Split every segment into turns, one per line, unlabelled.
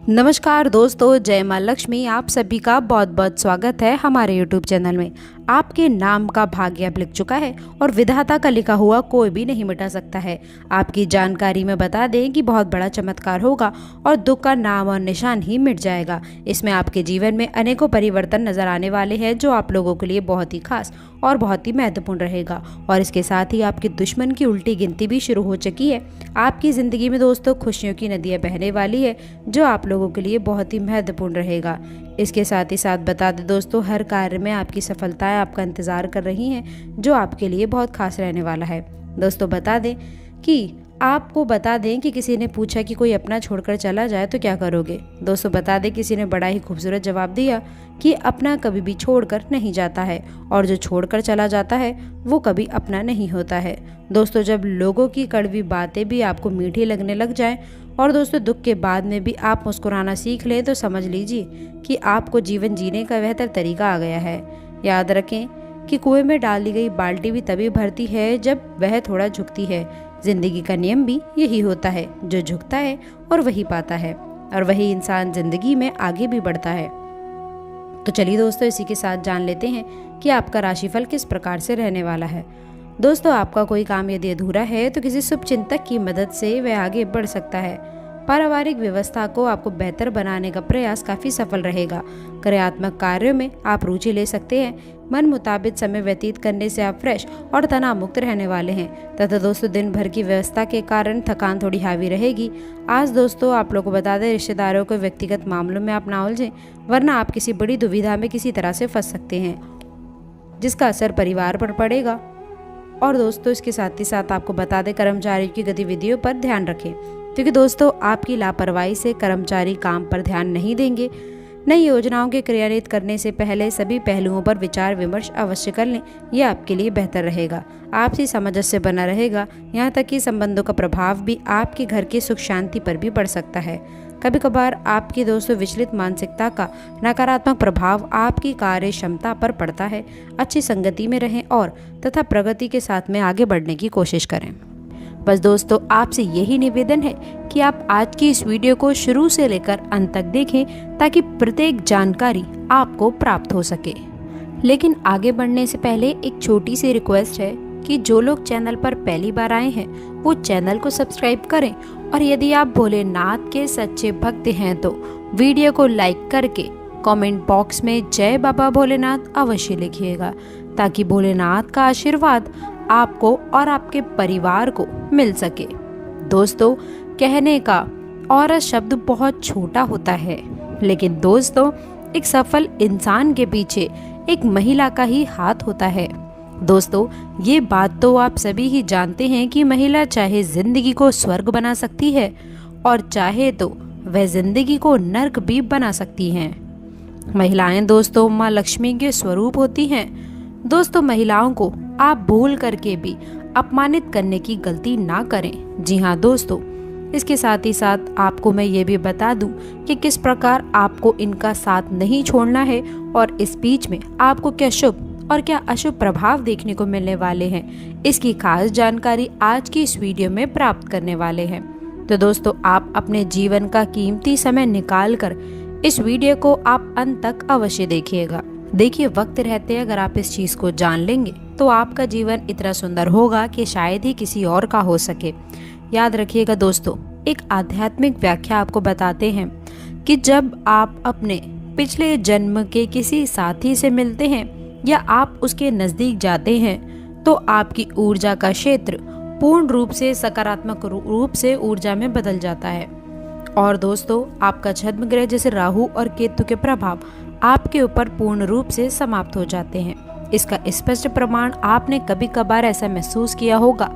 नमस्कार दोस्तों, जय माँ लक्ष्मी। आप सभी का बहुत बहुत स्वागत है हमारे यूट्यूब चैनल में। आपके नाम का भाग्य अब लिख चुका है और विधाता का लिखा हुआ कोई भी नहीं मिटा सकता है। आपकी जानकारी में बता दें कि बहुत बड़ा चमत्कार होगा और दुख का नाम और निशान ही मिट जाएगा। इसमें आपके जीवन में अनेकों परिवर्तन नजर आने वाले हैं जो आप लोगों के लिए बहुत ही खास और बहुत ही महत्वपूर्ण रहेगा। और इसके साथ ही आपके दुश्मन की उल्टी गिनती भी शुरू हो चुकी है। आपकी ज़िंदगी में दोस्तों खुशियों की नदियाँ बहने वाली है जो आप लोगों के लिए बहुत ही महत्वपूर्ण रहेगा। इसके साथ ही साथ बता दें दोस्तों, हर कार्य में आपकी सफलताएं आपका इंतज़ार कर रही हैं जो आपके लिए बहुत खास रहने वाला है। दोस्तों बता दें कि किसी ने पूछा कि कोई अपना छोड़कर चला जाए तो क्या करोगे। दोस्तों बता दें किसी ने बड़ा ही खूबसूरत जवाब दिया कि अपना कभी भी छोड़कर नहीं जाता है और जो छोड़कर चला जाता है वो कभी अपना नहीं होता है। दोस्तों जब लोगों की कड़वी बातें भी आपको मीठी लगने लग जाएं और दोस्तों दुख के बाद में भी आप मुस्कुराना सीख लें तो समझ लीजिए कि आपको जीवन जीने का बेहतर तरीका आ गया है। याद रखें कि कुएं में डाल दी गई बाल्टी भी तभी भरती है जब वह थोड़ा झुकती है। जिंदगी का नियम भी यही होता है, जो झुकता है और वही पाता है और वही इंसान जिंदगी में आगे भी बढ़ता है। तो चलिए दोस्तों इसी के साथ जान लेते हैं कि आपका राशिफल किस प्रकार से रहने वाला है। दोस्तों आपका कोई काम यदि अधूरा है तो किसी शुभ चिंतक की मदद से वह आगे बढ़ सकता है। पारिवारिक व्यवस्था को आपको बेहतर बनाने का प्रयास काफी सफल रहेगा। कार्यात्मक कार्यों में आप रुचि ले सकते हैं। मन मुताबिक समय व्यतीत करने से आप फ्रेश और तनाव मुक्त रहने वाले हैं तथा दोस्तों दिन भर की व्यवस्था के कारण थकान थोड़ी हावी रहेगी। आज दोस्तों आप लोगों को बता दें, रिश्तेदारों को व्यक्तिगत मामलों में आप ना उलझें वरना आप किसी बड़ी दुविधा में किसी तरह से फंस सकते हैं जिसका असर परिवार पर पड़ेगा। और दोस्तों इसके साथ ही साथ आपको बता दें, कर्मचारियों की गतिविधियों पर ध्यान रखें क्योंकि दोस्तों आपकी लापरवाही से कर्मचारी काम पर ध्यान नहीं देंगे। नई योजनाओं के क्रियान्वित करने से पहले सभी पहलुओं पर विचार विमर्श अवश्य कर लें, यह आपके लिए बेहतर रहेगा। आपसी सामंजस्य बना रहेगा, यहाँ तक कि संबंधों का प्रभाव भी आपके घर की सुख शांति पर भी पड़ सकता है। कभी कभार आपकी दोस्तों विचलित मानसिकता का नकारात्मक प्रभाव आपकी कार्य क्षमता पर पड़ता है। अच्छी संगति में रहें और तथा प्रगति के साथ में आगे बढ़ने की कोशिश करें। बस दोस्तों आपसे यही निवेदन है कि आप आज की इस वीडियो को शुरू से लेकर अंत तक देखें ताकि प्रत्येक जानकारी आपको प्राप्त हो सके। लेकिन आगे बढ़ने से पहले एक छोटी सी रिक्वेस्ट है कि जो लोग चैनल पर पहली बार आए हैं वो चैनल को सब्सक्राइब करें और यदि आप भोलेनाथ के सच्चे भक्त हैं तो वीडियो को लाइक करके कमेंट बॉक्स में जय बाबा भोलेनाथ अवश्य लिखिएगा ताकि भोलेनाथ का आशीर्वाद आपको और आपके परिवार को मिल सके। दोस्तों कहने का औरत शब्द बहुत छोटा होता है, लेकिन दोस्तों एक सफल इंसान के पीछे एक महिला का ही हाथ होता है। दोस्तों ये बात तो आप सभी ही जानते हैं कि महिला चाहे जिंदगी को स्वर्ग बना सकती है और चाहे तो वह जिंदगी को नर्क भी बना सकती हैं। महिलाएं दोस्तों माँ लक्ष्मी के स्वरूप होती हैं। दोस्तों महिलाओं को आप भूल करके भी अपमानित करने की गलती ना करें। जी हाँ दोस्तों, इसके साथ ही साथ आपको मैं ये भी बता दूं कि किस प्रकार आपको इनका साथ नहीं छोड़ना है और इस बीच में आपको क्या शुभ और क्या अशुभ प्रभाव देखने को मिलने वाले हैं, इसकी खास जानकारी आज की इस वीडियो में प्राप्त करने वाले हैं। तो दोस्तों आप अपने जीवन का कीमती समय निकाल कर इस वीडियो को आप अंत तक अवश्य देखिएगा। देखिए वक्त रहते अगर आप इस चीज को जान लेंगे तो आपका जीवन इतना सुंदर होगा कि शायद ही किसी और का हो सके। याद रखिएगा दोस्तों, एक आध्यात्मिक व्याख्या आपको बताते हैं कि जब आप अपने पिछले जन्म के किसी साथी से मिलते हैं या आप उसके नजदीक जाते हैं तो आपकी ऊर्जा का क्षेत्र पूर्ण रूप से सकारात्मक रूप से ऊर्जा में बदल जाता है। और दोस्तों आपका छद्म ग्रह जैसे राहु और केतु के प्रभाव आपके ऊपर पूर्ण रूप से समाप्त हो जाते हैं। इसका स्पष्ट प्रमाण आपने कभी कभार ऐसा महसूस किया होगा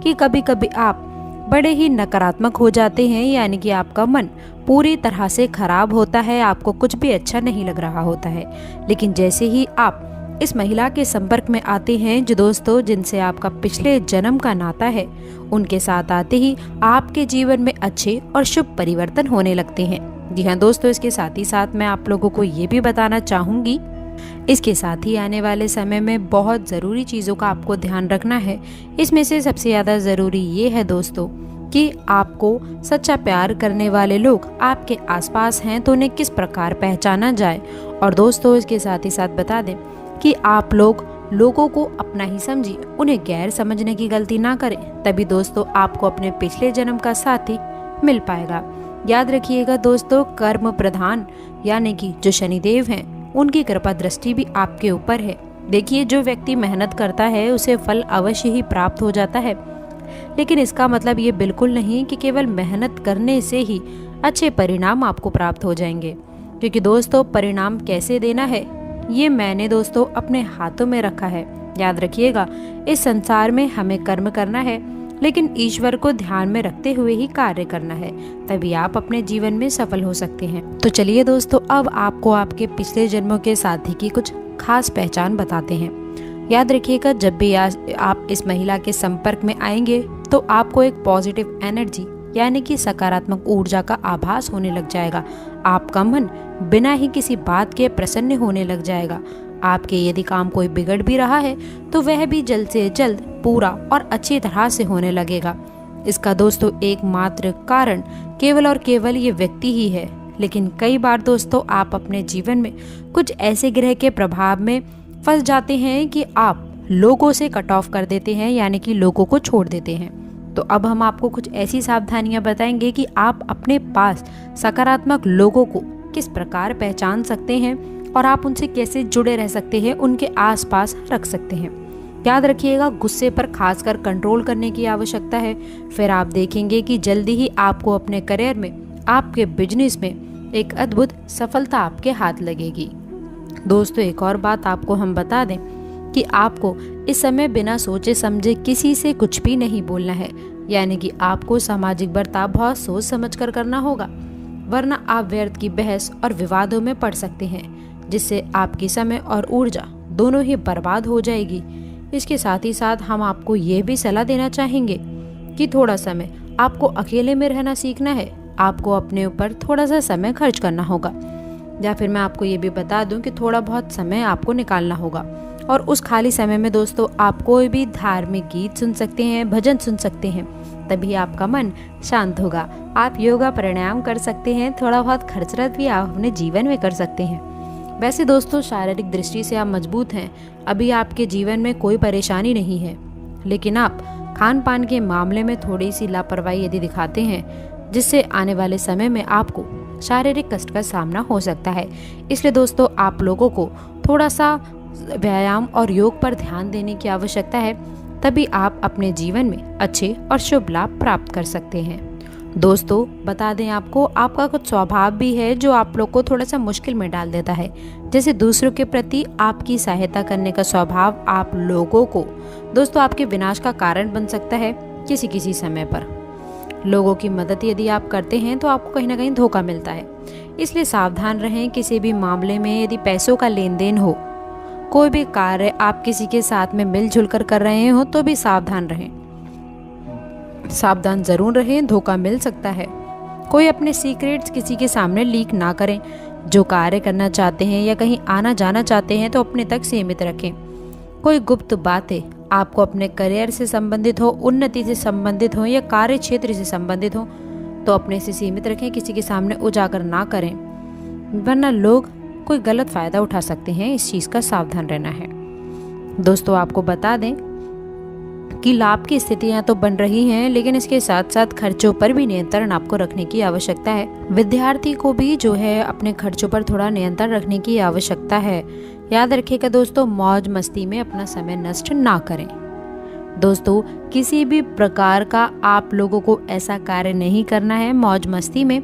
कि कभी कभी आप बड़े ही नकारात्मक हो जाते हैं, यानी कि आपका मन पूरी तरह से खराब होता है, आपको कुछ भी अच्छा नहीं लग रहा होता है। लेकिन जैसे ही आप इस महिला के संपर्क में आते हैं जो दोस्तों जिनसे आपका पिछले जन्म का नाता है, उनके साथ आते ही आपके जीवन में अच्छे और शुभ परिवर्तन होने लगते हैं। जी हाँ दोस्तों, इसके साथ ही साथ मैं आप लोगों को ये भी बताना चाहूँगी, इसके साथ ही आने वाले समय में बहुत ज़रूरी चीज़ों का आपको ध्यान रखना है। इसमें से सबसे ज़्यादा ज़रूरी ये है दोस्तों कि आपको सच्चा प्यार करने वाले लोग आपके आसपास हैं तो उन्हें किस प्रकार पहचाना जाए। और दोस्तों इसके साथ ही साथ बता दें कि आप लोगों को अपना ही समझिए, उन्हें गैर समझने की गलती ना करें, तभी दोस्तों आपको अपने पिछले जन्म का साथी मिल पाएगा। याद रखिएगा दोस्तों, कर्म प्रधान यानी कि जो शनिदेव हैं उनकी कृपा दृष्टि भी आपके ऊपर है। देखिए, जो व्यक्ति मेहनत करता है उसे फल अवश्य ही प्राप्त हो जाता है, लेकिन इसका मतलब ये बिल्कुल नहीं कि केवल मेहनत करने से ही अच्छे परिणाम आपको प्राप्त हो जाएंगे। क्योंकि दोस्तों परिणाम कैसे देना है ये मैंने दोस्तों अपने हाथों में रखा है। याद रखिएगा, इस संसार में हमें कर्म करना है, लेकिन ईश्वर को ध्यान में रखते हुए ही कार्य करना है, तभी आप अपने जीवन में सफल हो सकते हैं। तो चलिए दोस्तों, अब आपको आपके पिछले जन्मों के साथी की कुछ खास पहचान बताते हैं। याद रखिएगा, जब भी आप इस महिला के संपर्क में आएंगे तो आपको एक पॉजिटिव एनर्जी यानी कि सकारात्मक ऊर्जा का आभास होने लग जाएगा। आपका मन बिना ही किसी बात के प्रसन्न होने लग जाएगा। आपके यदि काम कोई बिगड़ भी रहा है तो वह भी जल्द से जल्द पूरा और अच्छी तरह से होने लगेगा। इसका दोस्तों एकमात्र कारण केवल और केवल ये व्यक्ति ही है। लेकिन कई बार दोस्तों आप अपने जीवन में कुछ ऐसे ग्रह के प्रभाव में फंस जाते हैं कि आप लोगों से कट ऑफ कर देते हैं, यानी कि लोगों को छोड़ देते हैं। तो अब हम आपको कुछ ऐसी सावधानियां बताएंगे कि आप अपने पास सकारात्मक लोगों को किस प्रकार पहचान सकते हैं और आप उनसे कैसे जुड़े रह सकते हैं, उनके आसपास रख सकते हैं। याद रखिएगा, गुस्से पर खासकर कंट्रोल करने की आवश्यकता है। फिर आप देखेंगे कि जल्दी ही आपको अपने करियर में, आपके बिजनेस में एक अद्भुत सफलता आपके हाथ लगेगी। दोस्तों एक और बात आपको हम बता दें कि आपको इस समय बिना सोचे समझे किसी से कुछ भी नहीं बोलना है, यानी कि आपको सामाजिक बर्ताव बहुत सोच समझ कर करना होगा, वरना आप व्यर्थ की बहस और विवादों में पड़ सकते हैं, जिससे आपकी समय और ऊर्जा दोनों ही बर्बाद हो जाएगी। इसके साथ ही साथ हम आपको ये भी सलाह देना चाहेंगे कि थोड़ा समय आपको अकेले में रहना सीखना है। आपको अपने ऊपर थोड़ा सा समय खर्च करना होगा, या फिर मैं आपको ये भी बता दूं कि थोड़ा बहुत समय आपको निकालना होगा। और उस खाली समय में दोस्तों आप कोई भी धार्मिक गीत सुन सकते हैं, भजन सुन सकते हैं, तभी आपका मन शांत होगा। आप योगा प्राणायाम कर सकते हैं, थोड़ा बहुत खर्चरत भी आप अपने जीवन में कर सकते हैं। वैसे दोस्तों शारीरिक दृष्टि से आप मजबूत हैं, अभी आपके जीवन में कोई परेशानी नहीं है, लेकिन आप खान पान के मामले में थोड़ी सी लापरवाही यदि दिखाते हैं, जिससे आने वाले समय में आपको शारीरिक कष्ट का सामना हो सकता है। इसलिए दोस्तों आप लोगों को थोड़ा सा व्यायाम और योग पर ध्यान देने की आवश्यकता है, तभी आप अपने जीवन में अच्छे और शुभ लाभ प्राप्त कर सकते हैं। दोस्तों बता दें आपको, आपका कुछ स्वभाव भी है जो आप लोग को थोड़ा सा मुश्किल में डाल देता है। जैसे दूसरों के प्रति आपकी सहायता करने का स्वभाव आप लोगों को दोस्तों आपके विनाश का कारण बन सकता है। किसी समय पर लोगों की मदद यदि आप करते हैं तो आपको कहीं ना कहीं धोखा मिलता है, इसलिए सावधान रहें। किसी भी मामले में यदि पैसों का लेन देन हो, कोई भी कार्य आप किसी के साथ में मिलजुल कर रहे हो तो भी सावधान रहें, सावधान जरूर रहें, धोखा मिल सकता है। कोई अपने सीक्रेट्स किसी के सामने लीक ना करें। जो कार्य करना चाहते हैं या कहीं आना जाना चाहते हैं तो अपने तक सीमित रखें। कोई गुप्त बातें आपको अपने करियर से संबंधित हो, उन्नति से संबंधित हो या कार्य क्षेत्र से संबंधित हो तो अपने से सीमित रखें, किसी के सामने उजागर ना करें, वरना लोग कोई गलत फायदा उठा सकते हैं। इस चीज का सावधान रहना है। दोस्तों आपको बता दें कि लाभ की स्थितियां तो बन रही हैं, लेकिन इसके साथ साथ खर्चों पर भी नियंत्रण आपको रखने की आवश्यकता है। विद्यार्थी को भी जो है अपने खर्चों पर थोड़ा नियंत्रण रखने की आवश्यकता है। याद रखिएगा दोस्तों, मौज मस्ती में अपना समय नष्ट ना करें। दोस्तों किसी भी प्रकार का आप लोगों को ऐसा कार्य नहीं करना है मौज मस्ती में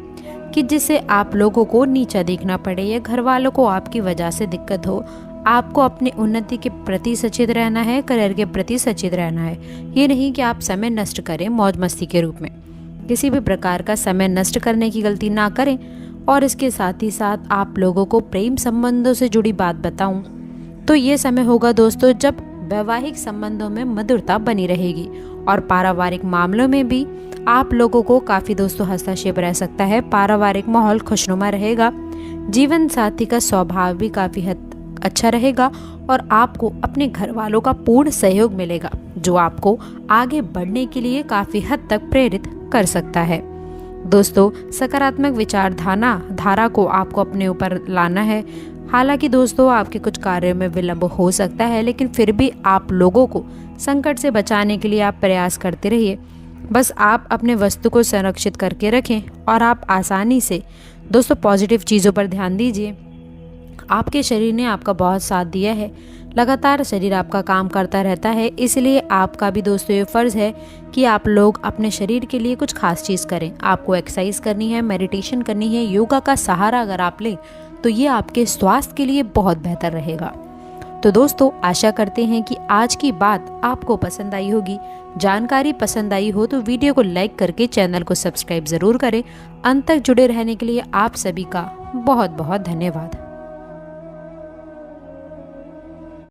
कि जिससे आप लोगों को नीचा देखना पड़े या घर वालों को आपकी वजह से दिक्कत हो। आपको अपनी उन्नति के प्रति सचेत रहना है, करियर के प्रति सचेत रहना है। ये नहीं कि आप समय नष्ट करें मौज मस्ती के रूप में। किसी भी प्रकार का समय नष्ट करने की गलती ना करें। और इसके साथ ही साथ आप लोगों को प्रेम संबंधों से जुड़ी बात बताऊं तो ये समय होगा दोस्तों जब वैवाहिक संबंधों में मधुरता बनी रहेगी और पारिवारिक मामलों में भी आप लोगों को काफी दोस्तों हस्तक्षेप रह सकता है। पारिवारिक माहौल खुशनुमा रहेगा। जीवन साथी का स्वभाव भी काफी हद अच्छा रहेगा और आपको अपने घर वालों का पूर्ण सहयोग मिलेगा। जो आपको आगे बढ़ने के लिए काफ़ी हद तक प्रेरित कर सकता है। दोस्तों, सकारात्मक धारा को आपको अपने ऊपर लाना है। हालांकि दोस्तों, आपके कुछ कार्यों में विलंब हो सकता है, लेकिन फिर भी आप लोगों को संकट से बचाने के लिए आप प्रयास करते रहिए। बस आप अपने वस्तु को संरक्षित करके रखें और आप आसानी से दोस्तों पॉजिटिव चीज़ों पर ध्यान दीजिए। आपके शरीर ने आपका बहुत साथ दिया है, लगातार शरीर आपका काम करता रहता है, इसलिए आपका भी दोस्तों ये फ़र्ज़ है कि आप लोग अपने शरीर के लिए कुछ खास चीज़ करें। आपको एक्सरसाइज करनी है, मेडिटेशन करनी है, योगा का सहारा अगर आप लें तो ये आपके स्वास्थ्य के लिए बहुत बेहतर रहेगा। तो दोस्तों, आशा करते हैं कि आज की बात आपको पसंद आई होगी। जानकारी पसंद आई हो तो वीडियो को लाइक करके चैनल को सब्सक्राइब ज़रूर करें। अंत तक जुड़े रहने के लिए आप सभी का बहुत बहुत धन्यवाद।